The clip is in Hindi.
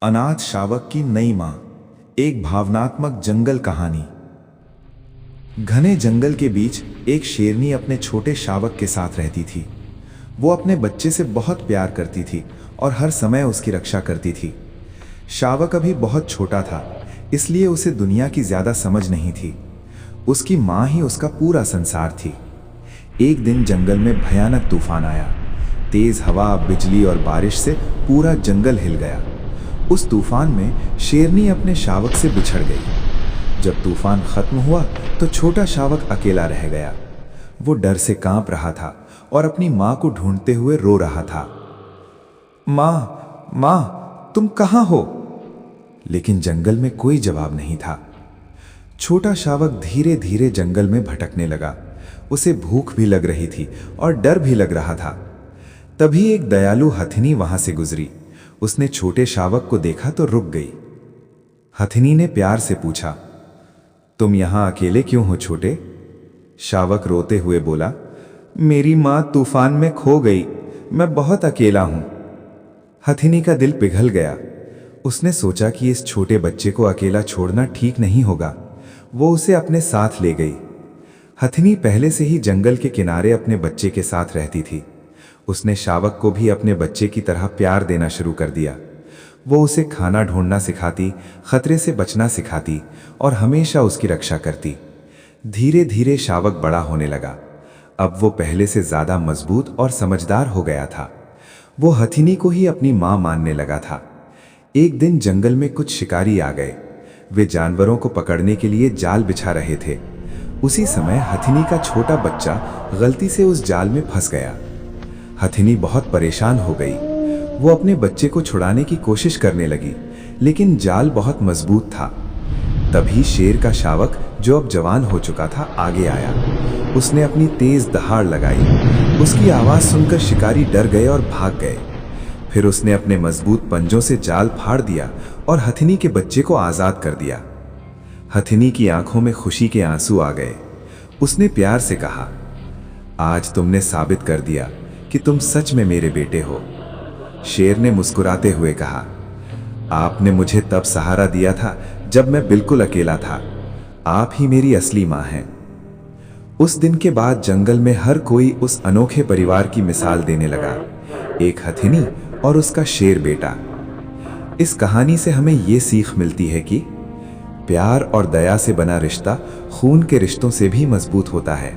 अनाथ शावक की नई मां। एक भावनात्मक जंगल कहानी। घने जंगल के बीच एक शेरनी अपने छोटे शावक के साथ रहती थी। वो अपने बच्चे से बहुत प्यार करती थी और हर समय उसकी रक्षा करती थी। शावक अभी बहुत छोटा था, इसलिए उसे दुनिया की ज्यादा समझ नहीं थी। उसकी मां ही उसका पूरा संसार थी। एक दिन जंगल में भयानक तूफान आया। तेज हवा, बिजली और बारिश से पूरा जंगल हिल गया। उस तूफान में शेरनी अपने शावक से बिछड़ गई। जब तूफान खत्म हुआ तो छोटा शावक अकेला रह गया। वो डर से कांप रहा था और अपनी मां को ढूंढते हुए रो रहा था। मां, मां, तुम कहां हो? लेकिन जंगल में कोई जवाब नहीं था। छोटा शावक धीरे धीरे जंगल में भटकने लगा। उसे भूख भी लग रही थी और डर भी लग रहा था। तभी एक दयालु हथिनी वहां से गुजरी। उसने छोटे शावक को देखा तो रुक गई। हथिनी ने प्यार से पूछा, तुम यहां अकेले क्यों हो छोटे? शावक रोते हुए बोला, मेरी मां तूफान में खो गई, मैं बहुत अकेला हूं। हथिनी का दिल पिघल गया। उसने सोचा कि इस छोटे बच्चे को अकेला छोड़ना ठीक नहीं होगा। वो उसे अपने साथ ले गई। हथिनी पहले से ही जंगल के किनारे अपने बच्चे के साथ रहती थी। उसने शावक को भी अपने बच्चे की तरह प्यार देना शुरू कर दिया। वो उसे खाना ढूंढना सिखाती, खतरे से बचना सिखाती और हमेशा उसकी रक्षा करती। धीरे धीरे शावक बड़ा होने लगा। अब वो पहले से ज्यादा मजबूत और समझदार हो गया था। वो हथिनी को ही अपनी मां मानने लगा था। एक दिन जंगल में कुछ शिकारी आ गए। वे जानवरों को पकड़ने के लिए जाल बिछा रहे थे। उसी समय हथिनी का छोटा बच्चा गलती से उस जाल में फंस गया। हथिनी बहुत परेशान हो गई। वो अपने बच्चे को छुड़ाने की कोशिश करने लगी, लेकिन जाल बहुत मजबूत था। तभी शेर का शावक, जो अब जवान हो चुका था, आगे आया। उसने अपनी तेज दहाड़ लगाई। उसकी आवाज सुनकर शिकारी डर गए और भाग गए। फिर उसने अपने मजबूत पंजों से जाल फाड़ दिया और हथिनी के बच्चे को आजाद कर दिया। हथिनी की आंखों में खुशी के आंसू आ गए। उसने प्यार से कहा, आज तुमने साबित कर दिया कि तुम सच में मेरे बेटे हो। शेर ने मुस्कुराते हुए कहा, आपने मुझे तब सहारा दिया था जब मैं बिल्कुल अकेला था। आप ही मेरी असली मां हैं। उस दिन के बाद जंगल में हर कोई उस अनोखे परिवार की मिसाल देने लगा, एक हथिनी और उसका शेर बेटा। इस कहानी से हमें ये सीख मिलती है कि प्यार और दया से बना रिश्ता खून के रिश्तों से भी मजबूत होता है।